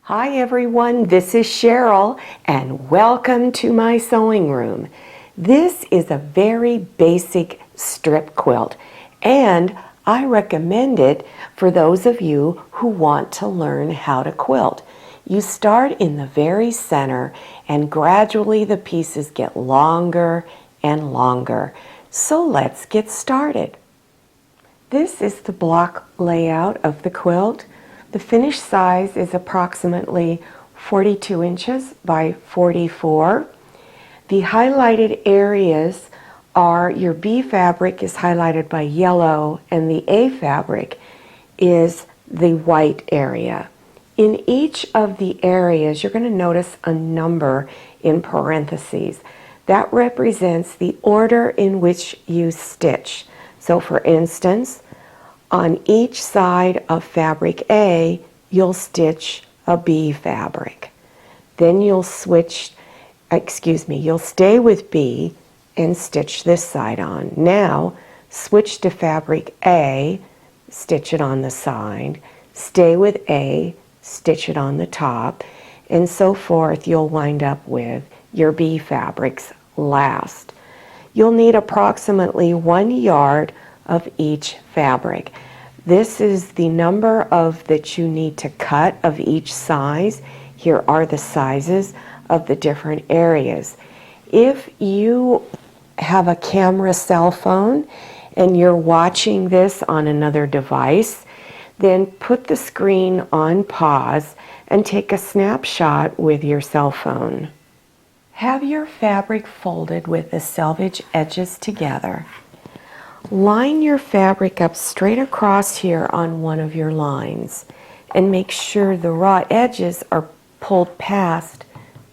Hi everyone, this is Cheryl and welcome to my sewing room. This is a very basic strip quilt and I recommend it for those of you who want to learn how to quilt. You start in the very center and gradually the pieces get longer and longer. So let's get started. This is the block layout of the quilt. The finished size is approximately 42 inches by 44. The highlighted areas are your B fabric is highlighted by yellow and the A fabric is the white area. In each of the areas, you're going to notice a number in parentheses. That represents the order in which you stitch. So for instance, on each side of fabric A, you'll stitch a B fabric. Then you'll you'll stay with B and stitch this side on. Now, switch to fabric A, stitch it on the side, stay with A, stitch it on the top, and so forth. You'll wind up with your B fabrics last. You'll need approximately 1 yard of each fabric. This is the number that you need to cut of each size. Here are the sizes of the different areas. If you have a camera cell phone and you're watching this on another device, then put the screen on pause and take a snapshot with your cell phone. Have your fabric folded with the selvage edges together. Line your fabric up straight across here on one of your lines and make sure the raw edges are pulled past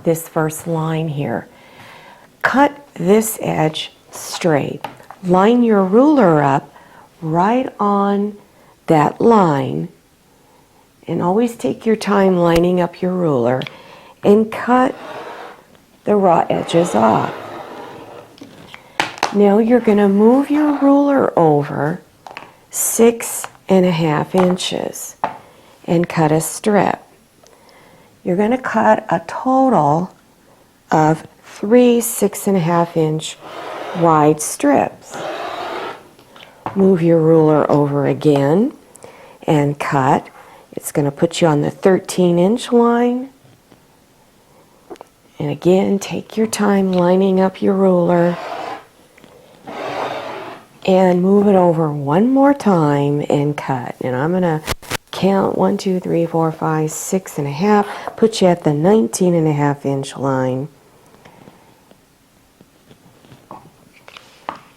this first line here. Cut this edge straight. Line your ruler up right on that line and always take your time lining up your ruler and cut the raw edges off. Now you're going to move your ruler over 6.5 inches and cut a strip. You're going to cut a total of 3 6.5 inch wide strips. Move your ruler over again and cut. It's going to put you on the 13-inch line. And again, take your time lining up your ruler and move it over one more time and cut. And I'm going to count 1, 2, 3, 4, 5, 6.5, put you at the 19.5 inch line.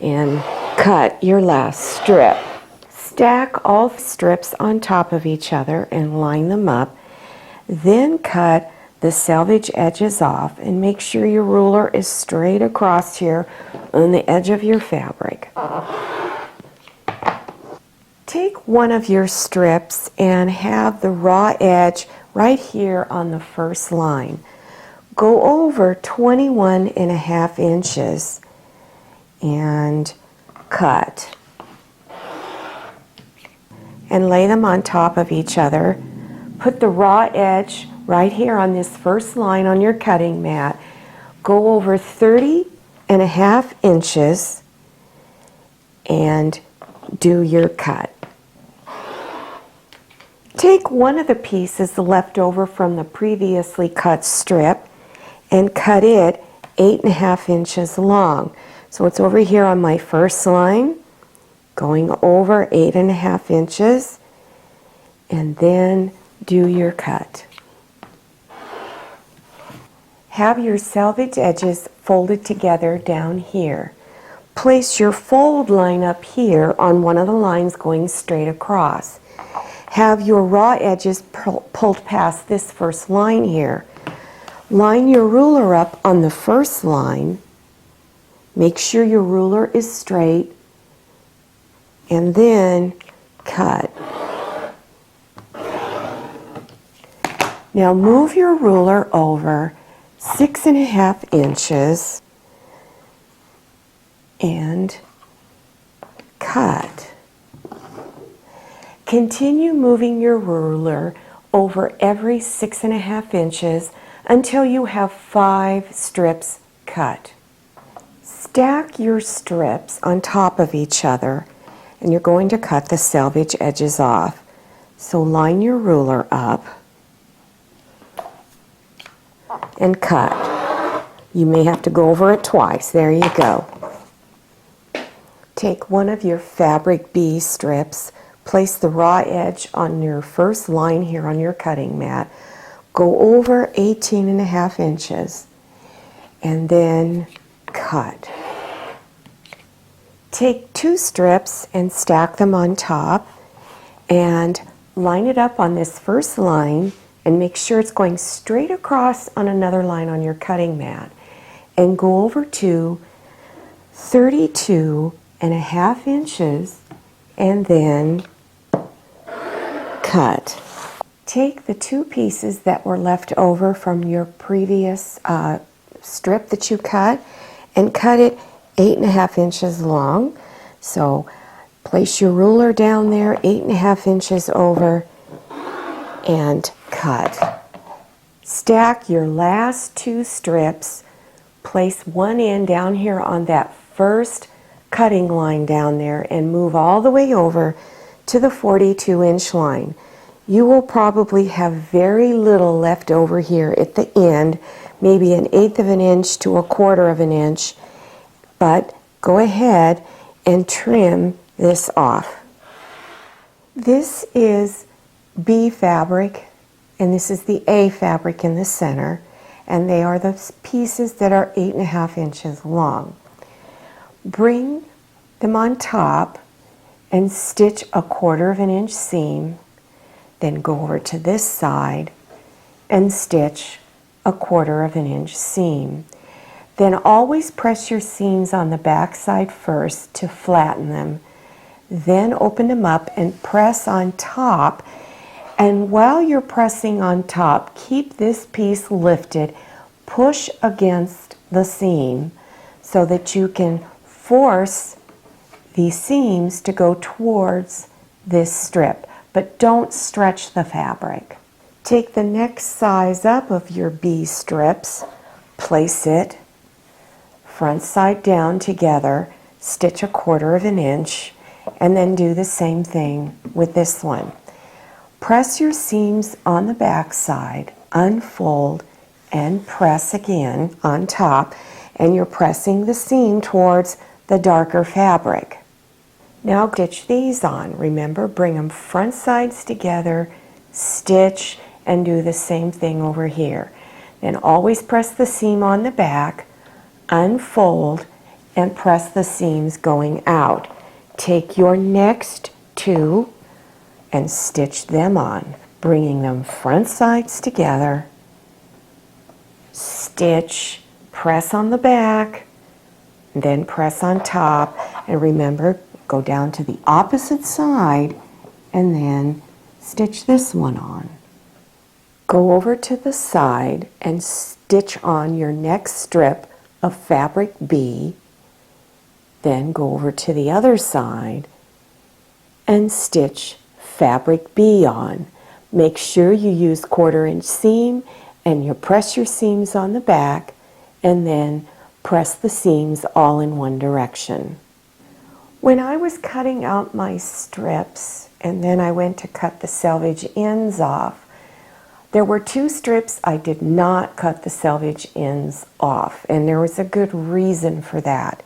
And cut your last strip. Stack all strips on top of each other and line them up. Then cut the selvage edges off and make sure your ruler is straight across here on the edge of your fabric. Take one of your strips and have the raw edge right here on the first line. Go over 21.5 inches and cut. And lay them on top of each other. Put the raw edge right here on this first line on your cutting mat. Go over 30.5 inches and do your cut. Take one of the pieces left over from the previously cut strip and cut it 8.5 inches long. So it's over here on my first line, going over 8.5 inches, and then do your cut. Have your selvage edges folded together down here. Place your fold line up here on one of the lines going straight across. Have your raw edges pulled past this first line here. Line your ruler up on the first line. Make sure your ruler is straight and then cut. Now move your ruler over 6.5 inches and cut. Continue moving your ruler over every 6.5 inches until you have 5 strips cut. Stack your strips on top of each other, and you're going to cut the selvage edges off. So line your ruler up and cut. You may have to go over it twice. There you go. Take one of your fabric B strips, place the raw edge on your first line here on your cutting mat, go over 18.5 inches, and then cut. Take 2 strips and stack them on top, and line it up on this first line and make sure it's going straight across on another line on your cutting mat, and go over to 32.5 inches and then cut. Take the 2 pieces that were left over from your previous strip that you cut and cut it 8.5 inches long. So place your ruler down there 8.5 inches over and cut. Stack your last 2 strips, place one end down here on that first cutting line down there and move all the way over to the 42-inch line. You will probably have very little left over here at the end, maybe 1/8 of an inch to 1/4 of an inch, but go ahead and trim this off. This is B fabric, and this is the A fabric in the center, and they are the pieces that are 8.5 inches long. Bring them on top and stitch 1/4 of an inch seam, then go over to this side and stitch 1/4 of an inch seam. Then always press your seams on the back side first to flatten them. Then open them up and press on top. And while you're pressing on top, keep this piece lifted. Push against the seam so that you can force the seams to go towards this strip, but don't stretch the fabric. Take the next size up of your B strips, place it front side down together, stitch 1/4 of an inch, and then do the same thing with this one. Press your seams on the back side, unfold, and press again on top, and you're pressing the seam towards the darker fabric. Now stitch these on. Remember, bring them front sides together, stitch, and do the same thing over here. Then always press the seam on the back, unfold, and press the seams going out. Take your next 2 and stitch them on, bringing them front sides together, stitch, press on the back, then press on top, and remember, go down to the opposite side and then stitch this one on. Go over to the side and stitch on your next strip of fabric B, then go over to the other side and stitch fabric B on. Make sure you use 1/4 inch seam, and you press your seams on the back and then press the seams all in one direction. When I was cutting out my strips and then I went to cut the selvage ends off, there were 2 strips I did not cut the selvage ends off, and there was a good reason for that.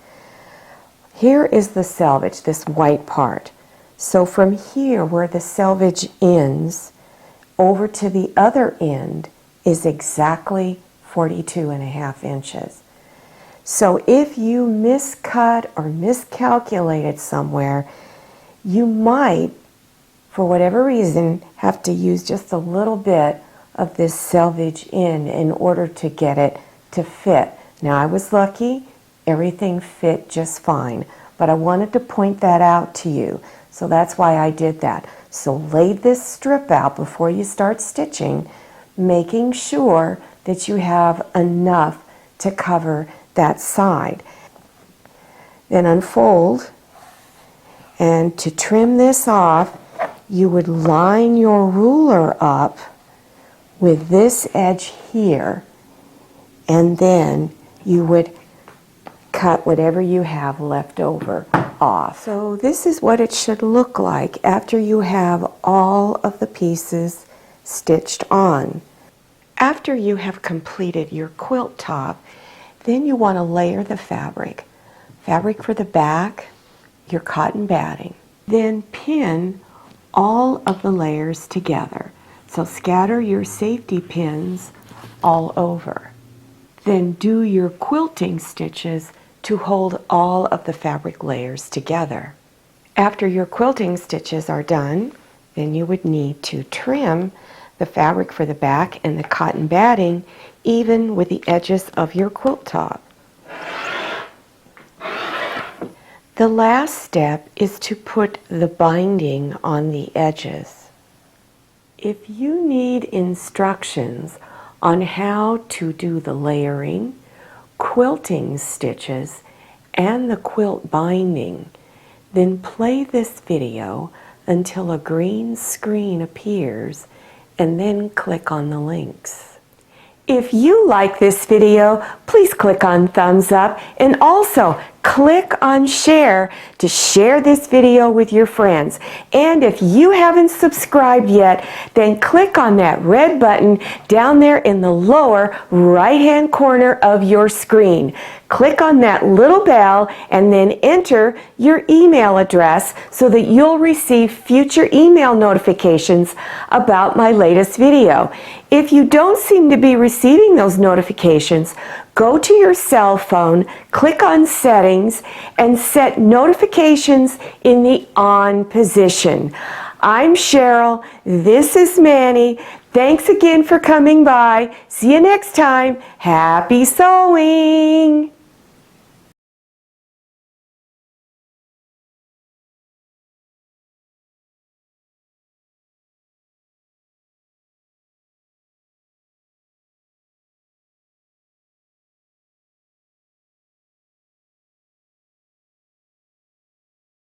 Here is the selvage, this white part. So from here where the selvage ends over to the other end is exactly 42.5 inches. So if you miscut or miscalculated somewhere, you might, for whatever reason, have to use just a little bit of this selvage in order to get it to fit. Now I was lucky, everything fit just fine, but I wanted to point that out to you. So that's why I did that. So lay this strip out before you start stitching, making sure that you have enough to cover that side. Then unfold, and to trim this off, you would line your ruler up with this edge here, and then you would cut whatever you have left over off. So this is what it should look like after you have all of the pieces stitched on. After you have completed your quilt top, then you want to layer the fabric. Fabric for the back, your cotton batting. Then pin all of the layers together. So scatter your safety pins all over. Then do your quilting stitches to hold all of the fabric layers together. After your quilting stitches are done, then you would need to trim the fabric for the back and the cotton batting even with the edges of your quilt top. The last step is to put the binding on the edges. If you need instructions on how to do the layering, quilting stitches, and the quilt binding, then play this video until a green screen appears and then click on the links. If you like this video, please click on thumbs up and also click on share to share this video with your friends. And if you haven't subscribed yet, then click on that red button down there in the lower right-hand corner of your screen. Click on that little bell and then enter your email address so that you'll receive future email notifications about my latest video. If you don't seem to be receiving those notifications, go to your cell phone, click on settings, and set notifications in the on position. I'm Cheryl. This is Manny. Thanks again for coming by. See you next time. Happy sewing!